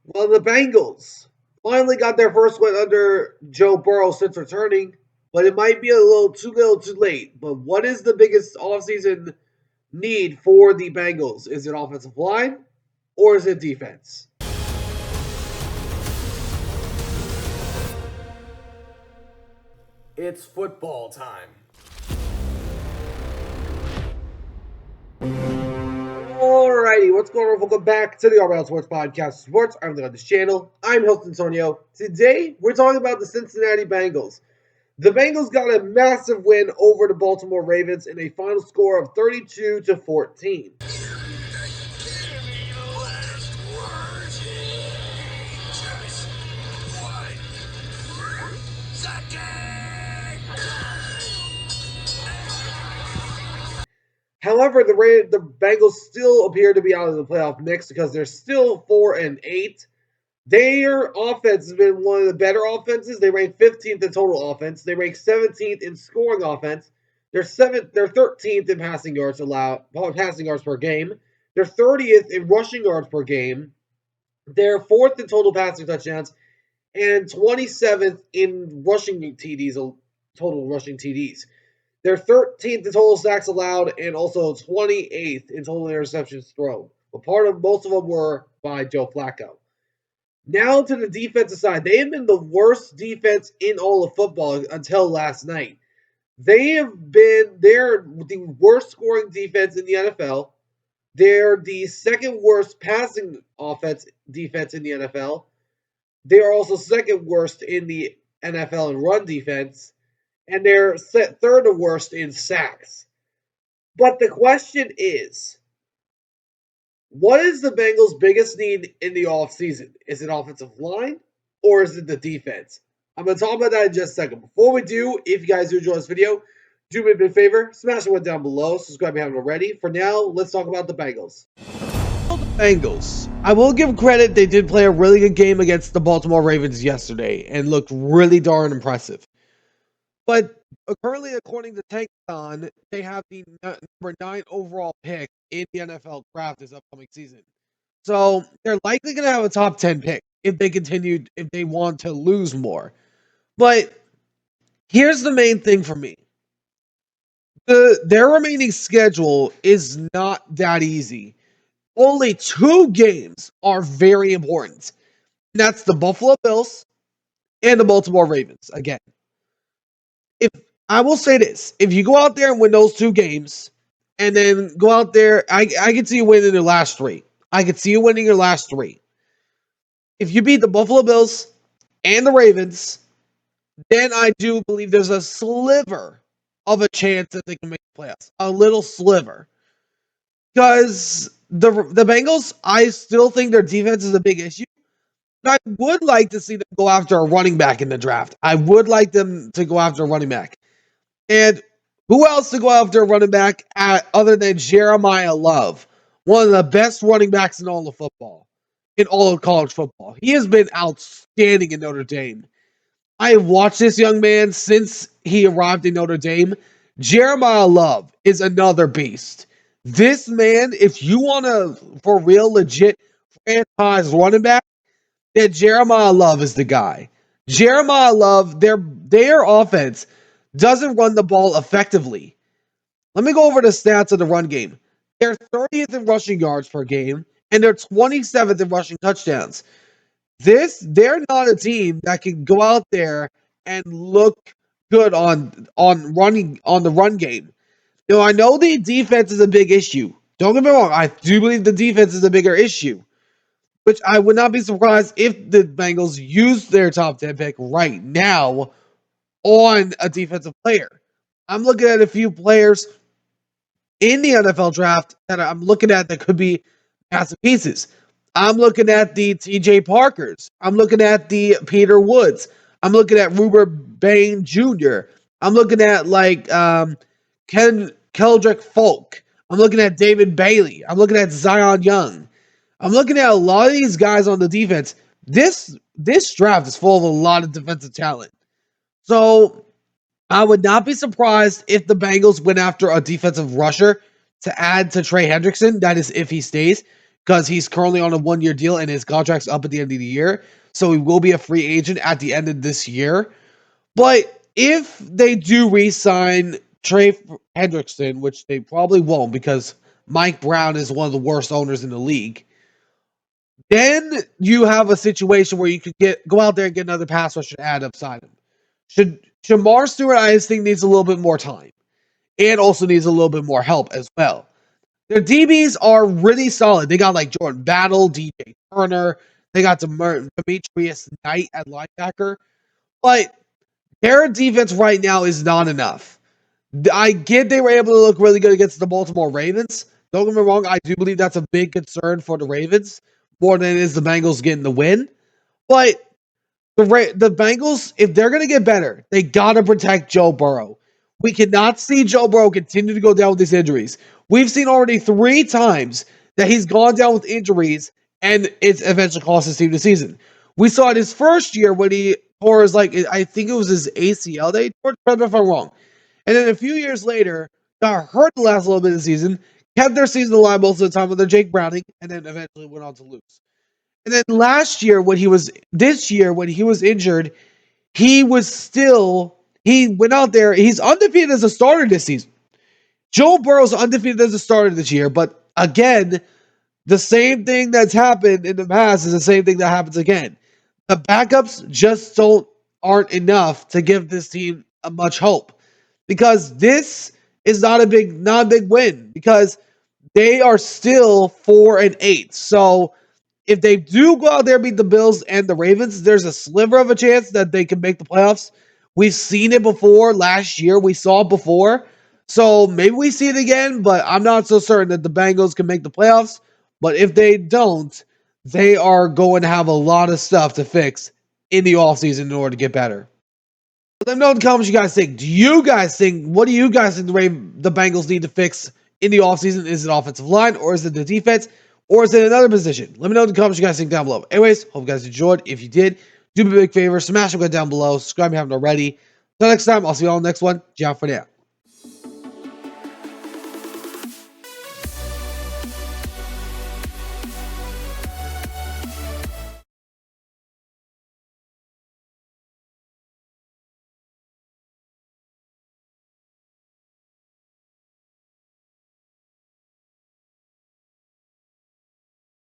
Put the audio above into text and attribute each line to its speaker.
Speaker 1: Well, the Bengals finally got their first win under Joe Burrow since returning, but it might be a little too late. But what is the biggest offseason need for the Bengals? Is it offensive line or is it defense?
Speaker 2: It's football time.
Speaker 1: Alrighty, what's going on? Welcome back to the All Around Sports Podcast. Sports, I'm on this channel. I'm host Antonio. Today, we're talking about the Cincinnati Bengals. The Bengals got a massive win over the Baltimore Ravens in a final score of 32-14. However, the Bengals still appear to be out of the playoff mix because they're still 4-8. Their offense has been one of the better offenses. They rank 15th in total offense. They rank 17th in scoring offense. They're 13th in passing yards per game. They're 30th in rushing yards per game. They're fourth in total passing touchdowns and 27th in rushing TDs, total rushing TDs. They're 13th in total sacks allowed and also 28th in total interceptions thrown. But most of them were by Joe Flacco. Now to the defensive side. They have been the worst defense in all of football until last night. They're the worst scoring defense in the NFL. They're the second worst passing defense in the NFL. They are also second worst in the NFL in run defense, and they're third worst in sacks. But the question is, what is the Bengals' biggest need in the offseason? Is it offensive line or is it the defense? I'm going to talk about that in just a second. Before we do, if you guys do enjoy this video, do me a big favor, smash the one down below, subscribe if you haven't already. For now, let's talk about the Bengals. Bengals. I will give credit, they did play a really good game against the Baltimore Ravens yesterday and looked really darn impressive. But currently, according to Tankathon, they have the number 9 overall pick in the NFL draft this upcoming season. So they're likely going to have a top 10 pick if they want to lose more. But here's the main thing for me. Their remaining schedule is not that easy. Only 2 games are very important. And that's the Buffalo Bills and the Baltimore Ravens. Again, if I will say this, if you go out there and win those 2 games, and then go out there, I can see you winning your last 3. I could see you winning your last 3. If you beat the Buffalo Bills and the Ravens, then I do believe there's a sliver of a chance that they can make the playoffs. A little sliver. Because the Bengals, I still think their defense is a big issue. I would like to see them go after a running back in the draft. I would like them to go after a running back. And who else to go after a running back other than Jeremiah Love, one of the best running backs in all of football, in all of college football. He has been outstanding in Notre Dame. I have watched this young man since he arrived in Notre Dame. Jeremiah Love is another beast. This man, if you want to, for real, legit franchise running back, then Jeremiah Love is the guy. Jeremiah Love, their offense doesn't run the ball effectively. Let me go over the stats of the run game. They're 30th in rushing yards per game, and they're 27th in rushing touchdowns. They're not a team that can go out there and look good on running on the run game. Now, I know the defense is a big issue. Don't get me wrong. I do believe the defense is a bigger issue, which I would not be surprised if the Bengals used their top 10 pick right now on a defensive player. I'm looking at a few players in the NFL draft that I'm looking at that could be massive pieces. I'm looking at the TJ Parkers. I'm looking at the Peter Woods. I'm looking at Ruben Bain Jr. I'm looking at Ken Keldrick Folk. I'm looking at David Bailey. I'm looking at Zion Young. I'm looking at a lot of these guys on the defense. This draft is full of a lot of defensive talent. So I would not be surprised if the Bengals went after a defensive rusher to add to Trey Hendrickson. That is if he stays. because he's currently on a 1-year deal and his contract's up at the end of the year. So he will be a free agent at the end of this year. But if they do re-sign Trey Hendrickson, which they probably won't because Mike Brown is one of the worst owners in the league, then you have a situation where you could go out there and get another pass rusher to add upside him. Shamar Stewart, I just think, needs a little bit more time and also needs a little bit more help as well. Their DBs are really solid. They got like Jordan Battle, DJ Turner. They got Demetrius Knight at linebacker. But their defense right now is not enough. I get they were able to look really good against the Baltimore Ravens. Don't get me wrong. I do believe that's a big concern for the Ravens more than it is the Bengals getting the win. But the Bengals, if they're going to get better, they got to protect Joe Burrow. We cannot see Joe Burrow continue to go down with these injuries. We've seen already 3 times that he's gone down with injuries and it's eventually cost his team the season. We saw it his first year when he tore his, I think it was his ACL that he tore, correct me if I'm wrong. And then a few years later, got hurt the last little bit of the season, kept their season alive most of the time with their Jake Browning, and then eventually went on to lose. And then this year when he was injured, he went out there. He's undefeated as a starter this season. Joe Burrow's undefeated as a starter this year, but again, the same thing that's happened in the past is the same thing that happens again. The backups just aren't enough to give this team a much hope because this is not a big win because they are still 4-8. So if they do go out there and beat the Bills and the Ravens, there's a sliver of a chance that they can make the playoffs. We've seen it before. Last year, we saw it before. So maybe we see it again, but I'm not so certain that the Bengals can make the playoffs. But if they don't, they are going to have a lot of stuff to fix in the offseason in order to get better. Let me know in the comments what you guys think. What do you guys think the Bengals need to fix in the offseason? Is it offensive line or is it the defense? Or is it another position? Let me know in the comments what you guys think down below. Anyways, hope you guys enjoyed. If you did, do me a big favor. Smash the button down below. Subscribe if you haven't already. Until next time, I'll see you all in the next one. Ciao for now.